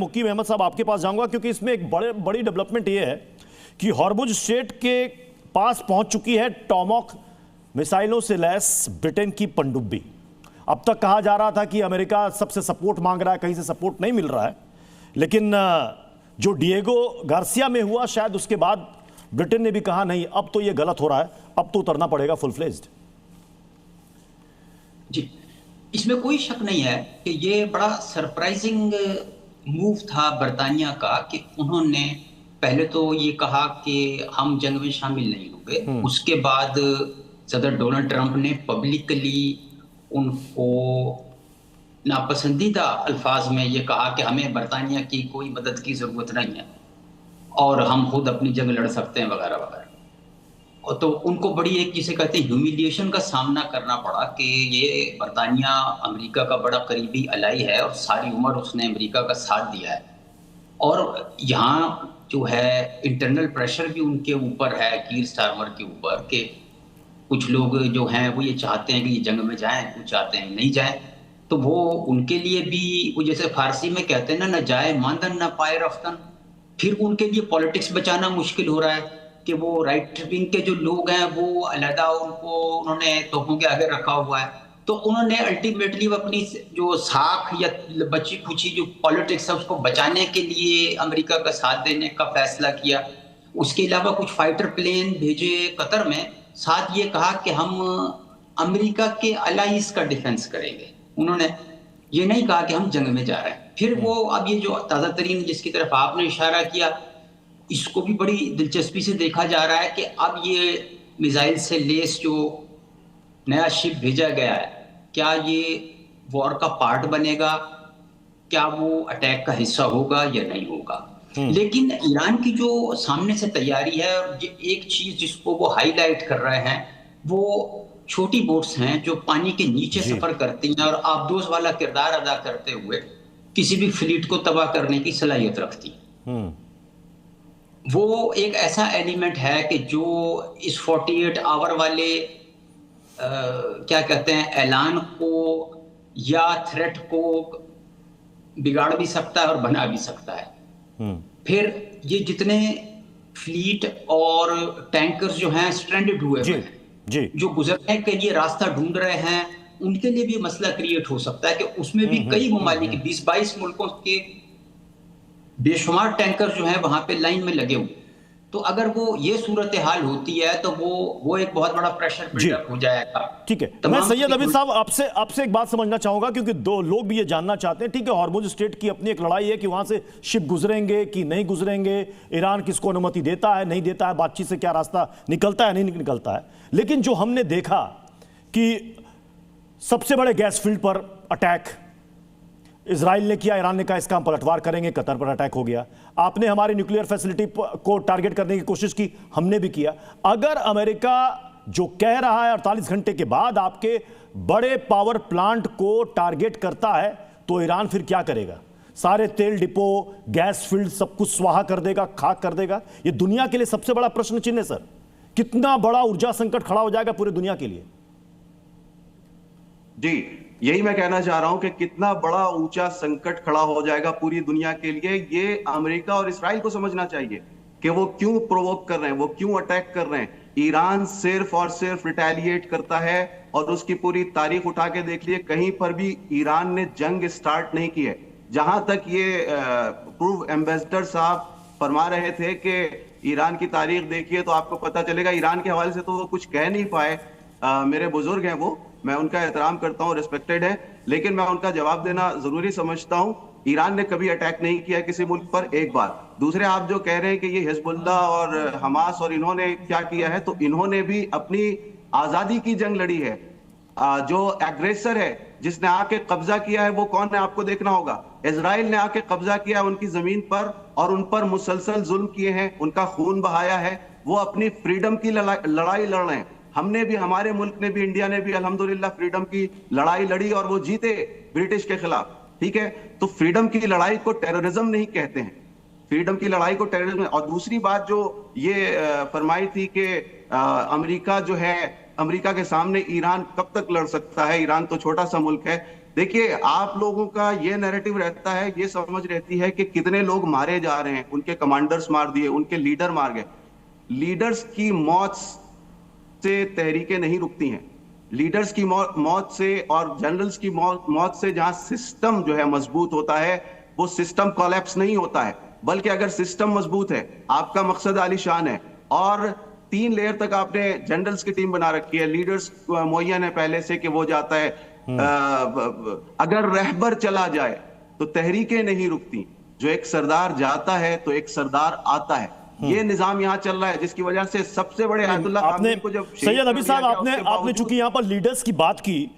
मुकीम अहमद साहब आपके पास जाऊंगा, क्योंकि इसमें एक बड़ी डेवलपमेंट ये है कि हॉर्मुज स्ट्रेट के पास पहुंच चुकी है टॉमहॉक मिसाइलों से लैस ब्रिटेन की पनडुब्बी। अब तक कहा जा रहा था कि अमेरिका सबसे सपोर्ट मांग रहा है, कहीं से सपोर्ट नहीं मिल रहा है, लेकिन जो डिएगो गार्सिया में हुआ शायद उसके बाद ब्रिटेन ने भी कहा नहीं, अब तो ये गलत हो रहा है, अब तो उतरना पड़ेगा फुल फ्लेज्ड। जी, इसमें कोई शक नहीं है कि ये बड़ा सरप्राइजिंग मूव था बरतानिया का कि उन्होंने पहले तो ये कहा कि हम जंग में शामिल नहीं होंगे। उसके बाद सदर डोनाल्ड ट्रंप ने पब्लिकली उनको नापसंदीदा अल्फाज में ये कहा कि हमें बरतानिया की कोई मदद की जरूरत नहीं है और हम खुद अपनी जंग लड़ सकते हैं वगैरह वगैरह। और तो उनको बड़ी एक जिसे कहते हैं ह्यूमिलिएशन का सामना करना पड़ा कि ये बरतानिया अमेरिका का बड़ा करीबी अलाई है और सारी उम्र उसने अमेरिका का साथ दिया है, और यहाँ जो है इंटरनल प्रेशर भी उनके ऊपर है, कीर स्टारमर के ऊपर, कि कुछ लोग जो हैं वो ये चाहते हैं कि ये जंग में जाएं, कुछ चाहते हैं नहीं जाएं। तो वो उनके लिए भी वो जैसे फारसी में कहते हैं ना, न जाए मांदन न पाए रफ्तन। फिर उनके लिए पॉलिटिक्स बचाना मुश्किल हो रहा है कि वो राइट विंग के जो लोग हैं वो अलहदा उनको उन्होंने तोपों के आगे रखा हुआ है। तो उन्होंने अल्टीमेटली अपनी जो साख या बची खुची जो पॉलिटिक्स है उसको बचाने के लिए अमेरिका का साथ देने का फैसला किया। उसके अलावा कुछ फाइटर प्लेन भेजे कतर में, साथ ये कहा कि हम अमेरिका के अलाइज का डिफेंस करेंगे। उन्होंने ये नहीं कहा कि हम जंग में जा रहे हैं। फिर वो अब ये जो ताज़ा तरीन जिसकी तरफ आपने इशारा किया, इसको भी बड़ी दिलचस्पी से देखा जा रहा है कि अब ये मिसाइल से लेस जो नया शिप भेजा गया है, क्या ये वॉर का पार्ट बनेगा, क्या वो अटैक का हिस्सा होगा या नहीं होगा। लेकिन ईरान की जो सामने से तैयारी है, और एक चीज जिसको वो हाईलाइट कर रहे हैं, वो छोटी बोट्स हैं जो पानी के नीचे सफर करती हैं और आबदोज वाला किरदार अदा करते हुए किसी भी फ्लीट को तबाह करने की सलाहियत रखती है। वो एक ऐसा एलिमेंट है कि जो इस 48 आवर वाले क्या कहते हैं ऐलान को या थ्रेट को बिगाड़ भी सकता है और बना भी सकता है। फिर ये जितने फ्लीट और टैंकर्स जो हैं स्ट्रैंडेड हुए हैं, जो गुजरने के लिए रास्ता ढूंढ रहे हैं, उनके लिए भी मसला क्रिएट हो सकता है कि उसमें भी कई ममालिक 20-22 मुल्कों के बेशुमार टैंकर जो हैं वहां पे लाइन में लगे हुए। तो अगर वो ये सूरत हाल होती है तो वो एक बहुत बड़ा प्रेशर बिल्डअप हो जाएगा। ठीक है, मैं सैयद अभी साहब आपसे एक बात समझना चाहूंगा, क्योंकि दो लोग भी ये जानना चाहते हैं। ठीक है, हॉर्मुज स्ट्रेट की अपनी एक लड़ाई है कि वहां से शिप गुजरेंगे कि नहीं गुजरेंगे, ईरान किसको अनुमति देता है नहीं देता है, बातचीत से क्या रास्ता निकलता है नहीं निकलता है। लेकिन जो हमने देखा कि सबसे बड़े गैस फील्ड पर अटैक इजराइल ने किया, ईरान ने कहा इसका हम पलटवार करेंगे, कतर पर अटैक हो गया। आपने हमारी न्यूक्लियर फैसिलिटी को टारगेट करने की कोशिश की, हमने भी किया। अगर अमेरिका जो कह रहा है 48 घंटे के बाद आपके बड़े पावर प्लांट को टारगेट करता है, तो ईरान फिर क्या करेगा? सारे तेल डिपो, गैस फील्ड सब कुछ स्वाहा कर देगा, खाक कर देगा। ये दुनिया के लिए सबसे बड़ा प्रश्न चिन्ह है सर। कितना बड़ा ऊर्जा संकट खड़ा हो जाएगा पूरी दुनिया के लिए? जी, यही मैं कहना चाह रहा हूं कि कितना बड़ा ऊंचा संकट खड़ा हो जाएगा पूरी दुनिया के लिए। ये अमेरिका और इस्राइल को समझना चाहिए कि वो क्यों प्रोवोक कर रहे हैं, वो क्यों अटैक कर रहे हैं। ईरान सिर्फ और सिर्फ रिटेलिएट करता है, और उसकी पूरी तारीख उठा के देख लिए, कहीं पर भी ईरान ने जंग स्टार्ट नहीं की है। जहां तक ये पूर्व एम्बेसडर साहब फरमा रहे थे कि ईरान की तारीख देखिए तो आपको पता चलेगा, ईरान के हवाले से तो वो कुछ कह नहीं पाए। मेरे बुजुर्ग हैं वो, मैं उनका एहतराम करता हूं, रिस्पेक्टेड है, लेकिन मैं उनका जवाब देना जरूरी समझता हूं। ईरान ने कभी अटैक नहीं किया किसी मुल्क पर, एक बात। दूसरे, आप जो कह रहे हैं कि ये हिजबुल्लाह और हमास और इन्होंने क्या किया है, तो इन्होंने भी अपनी आजादी की जंग लड़ी है। जो एग्रेसर है, जिसने आके कब्जा किया है, वो कौन है आपको देखना होगा। इजराइल ने आके कब्जा किया है उनकी जमीन पर और उन पर मुसलसल जुल्म किए हैं, उनका खून बहाया है। वो अपनी फ्रीडम की लड़ाई लड़ रहे हैं। हमने भी, हमारे मुल्क ने भी, इंडिया ने भी अल्हम्दुलिल्लाह फ्रीडम की लड़ाई लड़ी और वो जीते ब्रिटिश के खिलाफ। ठीक है, तो फ्रीडम की लड़ाई को टेररिज्म नहीं कहते हैं, फ्रीडम की लड़ाई को टेररिज्म। और दूसरी बात जो ये फरमाई थी कि अमेरिका जो है, अमेरिका के सामने ईरान कब तक लड़ सकता है, ईरान तो छोटा सा मुल्क है। देखिए, आप लोगों का ये नैरेटिव रहता है, ये समझ रहती है कि कितने लोग मारे जा रहे हैं, उनके कमांडर्स मार दिए, उनके लीडर मार गए। लीडर्स की मौत से तहरीकें नहीं रुकती हैं। लीडर्स की मौत से और जनरल्स की मौत से जहां सिस्टम जो है मजबूत होता है, वो सिस्टम कोलैप्स नहीं होता है, बल्कि अगर सिस्टम मजबूत है, आपका मकसद आलीशान है और 3 लेयर तक आपने जनरल्स की टीम बना रखी है, लीडर्स मुअय्यन है पहले से कि वो जाता है, अगर रहबर चला जाए तो तहरीकें नहीं रुकती। जो एक सरदार जाता है तो एक सरदार आता है। ये निजाम यहां चल रहा है, जिसकी वजह से सबसे बड़े आयतुल्लाह आपने खामेनी को जब सैयद अभी साहब आपने चूंकि यहां पर लीडर्स की बात की,